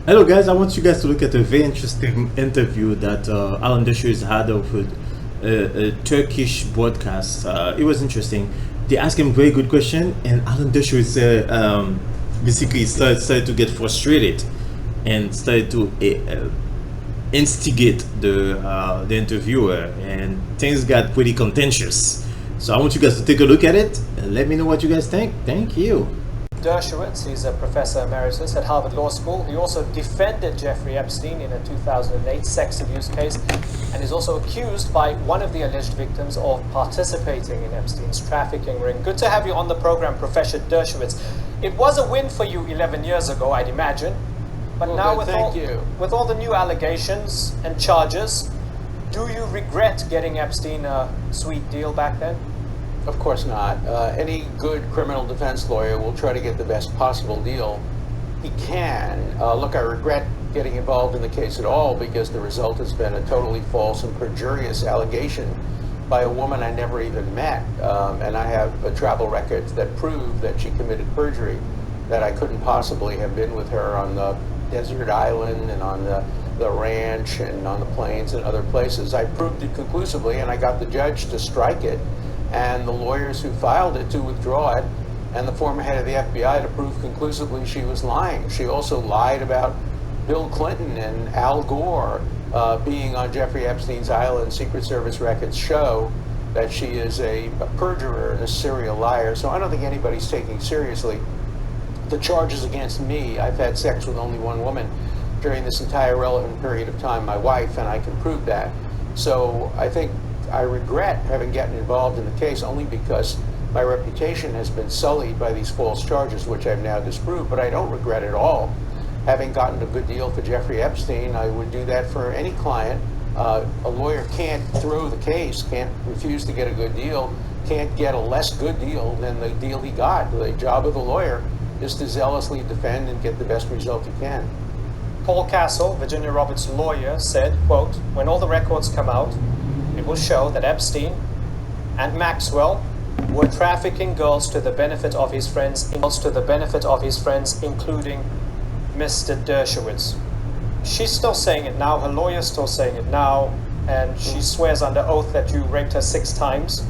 Hello, guys. I want you guys to look at a very interesting interview that Alan Dershowitz had of a Turkish broadcast. It was interesting. They asked him a very good question, and Alan Dershowitz basically started to get frustrated and started to instigate the interviewer, and things got pretty contentious. So I want you guys to take a look at it and let me know what you guys think. Thank you. Dershowitz, he's a professor emeritus at Harvard Law School. He also defended Jeffrey Epstein in a 2008 sex abuse case, and is also accused by one of the alleged victims of participating in Epstein's trafficking ring. Good to have you on the program, Professor Dershowitz. It was a win for you 11 years ago, I'd imagine, but well, now with all the new allegations and charges, do you regret getting Epstein a sweet deal back then? Of course not. Any good criminal defense lawyer will try to get the best possible deal he can. Look, I regret getting involved in the case at all because the result has been a totally false and perjurious allegation by a woman I never even met. And I have travel records that prove that she committed perjury, that I couldn't possibly have been with her on the desert island and on the ranch and on the plains and other places. I proved it conclusively, and I got the judge to strike it, and the lawyers who filed it to withdraw it, and the former head of the FBI to prove conclusively she was lying. She also lied about Bill Clinton and Al Gore being on Jeffrey Epstein's island. Secret Service records show that she is a perjurer and a serial liar. So I don't think anybody's taking seriously the charges against me. I've had sex with only one woman during this entire relevant period of time, my wife, and I can prove that. So I think I regret having gotten involved in the case only because my reputation has been sullied by these false charges, which I've now disproved, but I don't regret at all having gotten a good deal for Jeffrey Epstein. I would do that for any client. A lawyer can't throw the case, can't refuse to get a good deal, can't get a less good deal than the deal he got. The job of the lawyer is to zealously defend and get the best result he can. Paul Castle, Virginia Roberts' lawyer, said, quote, "When all the records come out, it will show that Epstein and Maxwell were trafficking girls to the benefit of his friends, including Mr. Dershowitz." She's still saying it now, her lawyer's still saying it now, and she swears under oath that you raped her 6 times.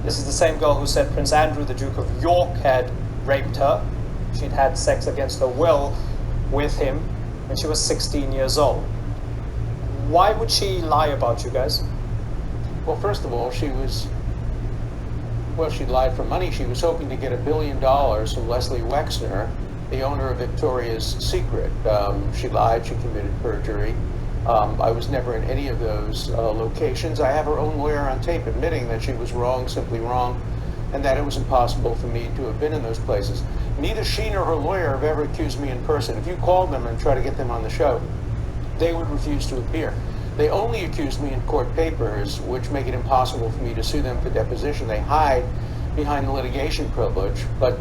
This is the same girl who said Prince Andrew, the Duke of York, had raped her. She'd had sex against her will with him when she was 16 years old. Why would she lie about you guys? Well, first of all, she lied for money. She was hoping to get $1 billion from Leslie Wexner, the owner of Victoria's Secret. She lied, she committed perjury. I was never in any of those locations. I have her own lawyer on tape admitting that she was wrong, simply wrong, and that it was impossible for me to have been in those places. Neither she nor her lawyer have ever accused me in person. If you called them and tried to get them on the show, they would refuse to appear. They only accused me in court papers, which make it impossible for me to sue them for deposition. They hide behind the litigation privilege, but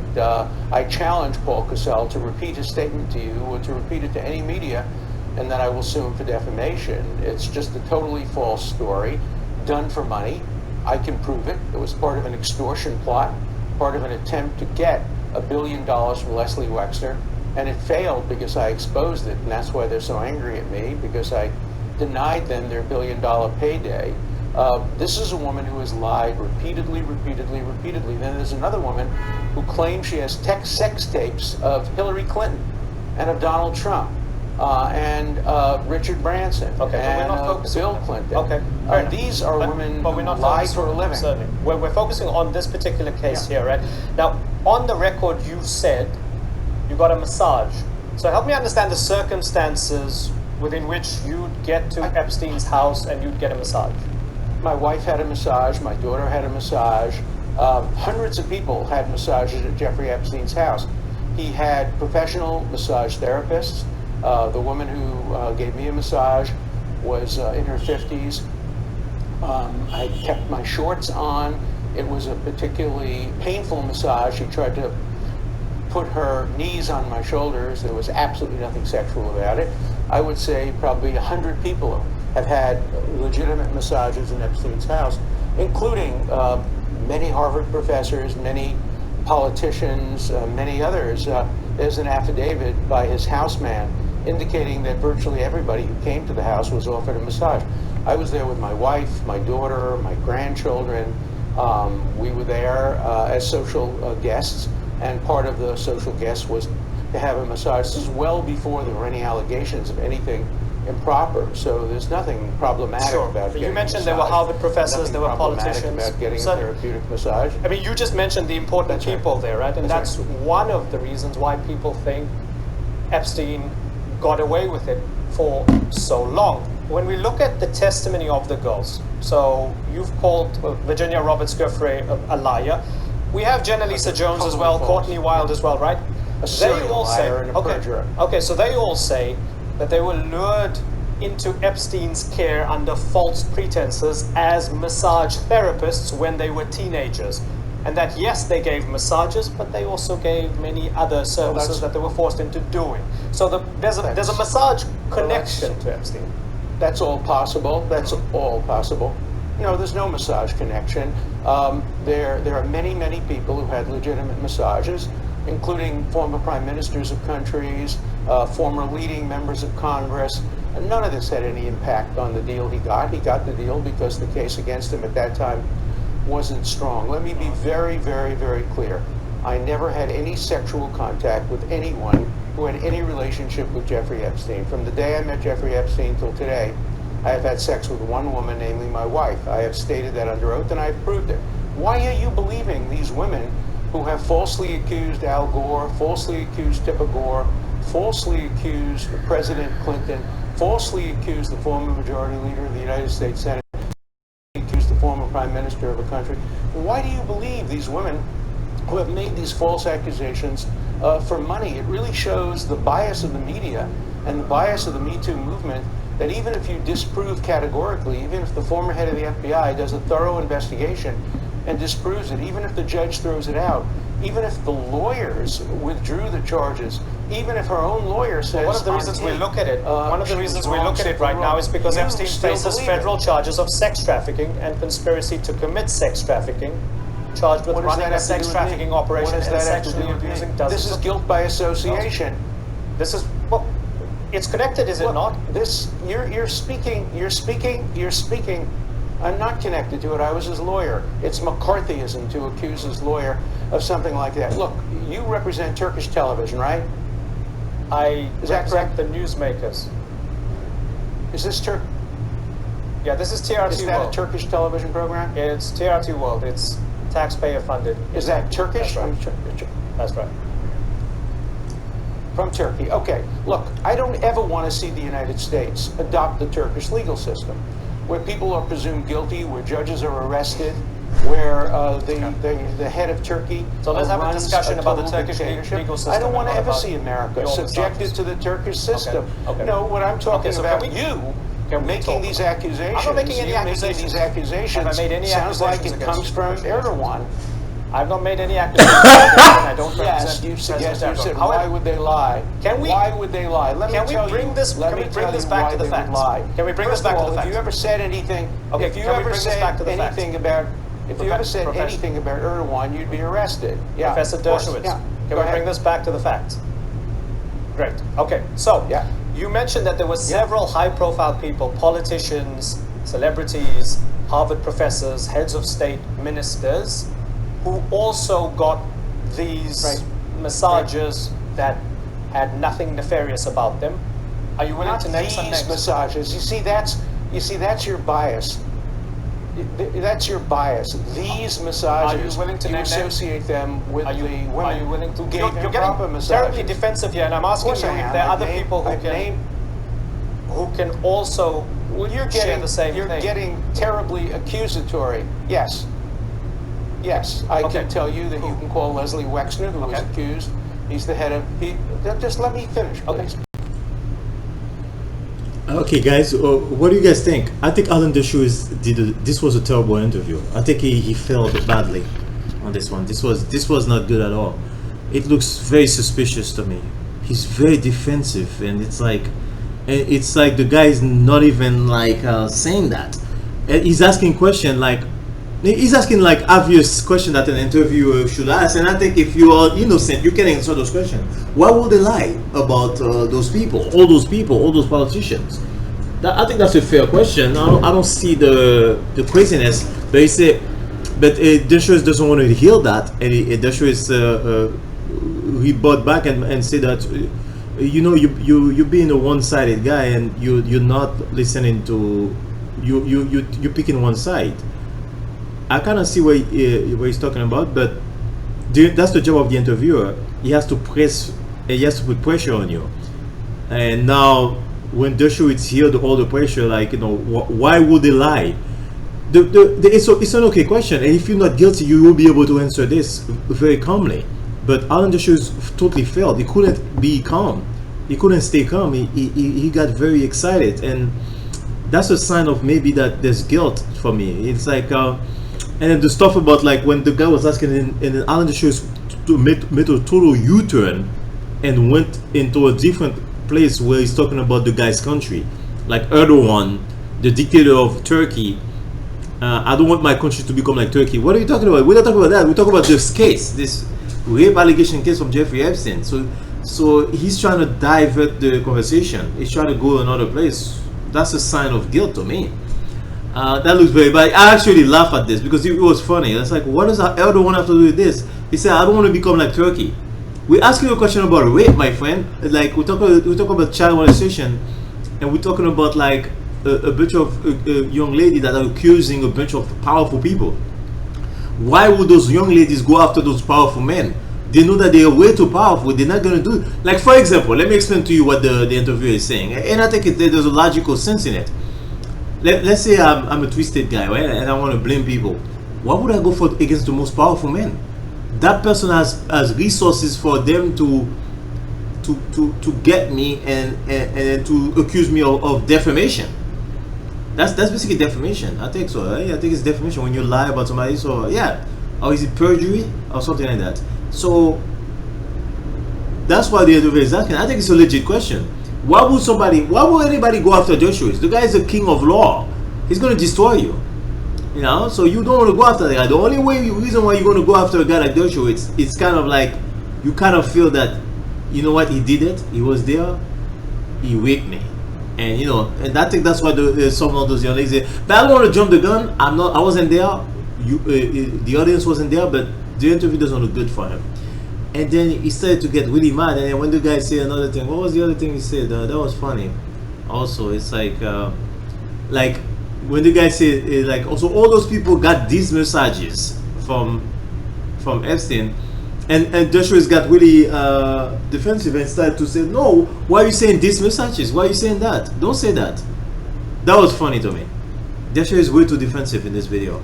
I challenge Paul Castle to repeat his statement to you or to repeat it to any media, and then I will sue him for defamation. It's just a totally false story, done for money. I can prove it. It was part of an extortion plot, part of an attempt to get $1 billion from Leslie Wexner, and it failed because I exposed it, and that's why they're so angry at me, because I denied them their $1 billion payday. This is a woman who has lied repeatedly. Then there's another woman who claims she has sex tapes of Hillary Clinton and of Donald Trump and Richard Branson and Bill Clinton. Okay. These are women but who we're not lie for a living. Certainly. We're focusing on this particular case here, right? Now, on the record, you said you got a massage. So help me understand the circumstances within which you'd get to Epstein's house and you'd get a massage. My wife had a massage, my daughter had a massage. Hundreds of people had massages at Jeffrey Epstein's house. He had professional massage therapists. The woman who gave me a massage was in her 50s. I kept my shorts on. It was a particularly painful massage. She tried to put her knees on my shoulders. There was absolutely nothing sexual about it. I would say probably 100 people have had legitimate massages in Epstein's house, including many Harvard professors, many politicians, many others. There's an affidavit by his houseman indicating that virtually everybody who came to the house was offered a massage. I was there with my wife, my daughter, my grandchildren. We were there as social guests, and part of the social guests was to have a massage. This is well before there were any allegations of anything improper, so there's nothing problematic about getting You mentioned a there were massage. Harvard professors, Nothing there were problematic politicians. about getting So- a therapeutic massage. I mean, you just mentioned the important That's people right. there, right? And That's that's right. one of the reasons why people think Epstein got away with it for so long. When we look at the testimony of the girls, so you've called Virginia Roberts Giuffre a liar. We have Jenna Lisa Jones as well, Totally Courtney false. Wilde as well, right? A serial liar and a okay, perjurer. okay, so they all say that they were lured into Epstein's care under false pretenses as massage therapists when they were teenagers. And that, yes, they gave massages, but they also gave many other services that they were forced into doing. So there's a massage connection to Epstein. That's all possible. That's all possible. No, there's no massage connection. There are many people who had legitimate massages, including former prime ministers of countries, former leading members of Congress. And none of this had any impact on the deal he got. He got the deal because the case against him at that time wasn't strong. Let me be very clear. I never had any sexual contact with anyone who had any relationship with Jeffrey Epstein. From the day I met Jeffrey Epstein till today, I have had sex with one woman, namely my wife. I have stated that under oath, and I've proved it. Why are you believing these women who have falsely accused Al Gore, falsely accused Tipper Gore, falsely accused President Clinton, falsely accused the former majority leader of the United States Senate, accused the former prime minister of a country? Why do you believe these women who have made these false accusations for money? It really shows the bias of the media and the bias of the Me Too movement, that even if you disprove categorically, even if the former head of the FBI does a thorough investigation and disproves it, even if the judge throws it out, even if the lawyers withdrew the charges, even if her own lawyer says... One of the reasons we look at it, one of the reasons we look at it right now is because Epstein faces federal charges of sex trafficking and conspiracy to commit sex trafficking, charged with running a sex trafficking operation and sexually abusing dozens. This is guilt by association. This is, well, it's connected, is it not? This, you're speaking. I'm not connected to it. I was his lawyer. It's McCarthyism to accuse his lawyer of something like that. Look, you represent Turkish television, right? I Is that represent correct? the newsmakers. Is this Turk? Yeah, this is TRT Is that World. a Turkish television program? It's TRT World. It's taxpayer funded. Is that Turkish? That's right. That's right. From Turkey. Okay, look, I don't ever want to see the United States adopt the Turkish legal system, where people are presumed guilty, where judges are arrested, where the head of Turkey So let's have a runs discussion about the total Turkish dictatorship. legal system. I don't want to and ever not see about America your subjected massages. to the Turkish system. Okay. No, what I'm talking so about, can we you making talk these about it? accusations. I'm not making any you accusations. Making these accusations. Have I made any sounds like accusations it comes against from Turkish Erdogan. I've not made any accusations. I don't Yes, represent you President said, Erdogan. why However, would they lie? Can we- Why would they lie? Let can me we tell bring you, this- let can me we bring tell this you back why to the they would facts? lie. Can we bring First this back of to all, the if you facts? ever said anything, Okay, if you can we ever bring this said back to the facts? anything about, if you ever said Professor- anything about Erdogan, you'd be arrested. Yeah, Professor of course. Dershowitz, Yeah. can Go we ahead. bring this back to the facts? Great. Okay, so Yeah. you mentioned that there were several high-profile people, politicians, celebrities, Harvard professors, heads of state, ministers, who also got these massages that had nothing nefarious about them. Are you willing Not to name some these names? massages. You see, that's your bias. That's your bias. These massages, Are you willing to name names? associate them with Are you, the women are you willing to? who gave You're him getting proper massages. terribly defensive here, and I'm Of asking course you I if am. there are I've other named- people I've who can also Well, you're share getting the same you're thing. getting terribly accusatory. Yes. Yes, I Okay. can tell you that you can call Leslie Wexner, who was Okay. accused. He's the head of... just let me finish, please. Okay, guys, what do you guys think? I think Alan Dershowitz this was a terrible interview. I think he failed badly on this one. This was not good at all. It looks very suspicious to me. He's very defensive, and it's like the guy is not even like saying that. And he's asking question like, He's asking like obvious question that an interviewer should ask, and I think if you are innocent, you can answer those questions. Why would they lie about those people, all those politicians? I think that's a fair question. I don't see the craziness, but he said, but Dershowitz doesn't want to hear that, and Dershowitz rebut back and say that you being a one-sided guy and you're not listening to you're picking one side. I kind of see what he's talking about, but that's the job of the interviewer. He has to put pressure on you. And now, when Dershowitz hears all the pressure, like, why would they lie? It's an okay question, and if you're not guilty, you will be able to answer this very calmly. But Alan Dershowitz totally failed. He couldn't be calm. He couldn't stay calm. He got very excited, and that's a sign of maybe that there's guilt for me. It's like. And then the stuff about like when the guy was asking, and Alan Dershowitz made a total U-turn and went into a different place where he's talking about the guy's country, like Erdogan, the dictator of Turkey. I don't want my country to become like Turkey. What are you talking about? We're not talking about that. We're talking about this case, this rape allegation case from Jeffrey Epstein. So he's trying to divert the conversation. He's trying to go another place. That's a sign of guilt to me. That looks very bad. I actually laugh at this because it was funny. It's like, what does Erdogan have to do with this? He said, I don't want to become like Turkey. We're asking you a question about rape, my friend. Like, we talk about child molestation, and we're talking about like a bunch of young ladies that are accusing a bunch of powerful people. Why would those young ladies go after those powerful men? They know that they are way too powerful. They're not going to do it. Like, for example, let me explain to you what the interviewer is saying. And I think there's a logical sense in it. Let's say I'm a twisted guy, right? And I want to blame people. Why would I go against the most powerful men? That person has resources for them to get me and to accuse me of defamation. That's basically defamation. I think so. Right? I think it's defamation when you lie about somebody. So yeah, or is it perjury or something like that? So that's why the interviewer is asking. I think it's a legit question. Why would anybody go after Dershowitz? The guy is the king of law. He's going to destroy you. So you don't want to go after the guy. The only reason why you're going to go after a guy like Dershowitz, it's kind of like, you kind of feel that, you know what, he did it. He was there. He raped me. And, and I think that's why some of those young ladies say, but I don't want to jump the gun. I wasn't there. The audience wasn't there, but the interview doesn't look good for him. And then he started to get really mad. And then when the guy said another thing, what was the other thing he said? That was funny. Also, it's like when the guy said, like, also all those people got these messages from Epstein, and Dershowitz got really defensive and started to say, no, why are you saying these messages? Why are you saying that? Don't say that. That was funny to me. Dershowitz is way too defensive in this video.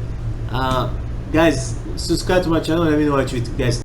Guys, subscribe to my channel. Let me know what you guys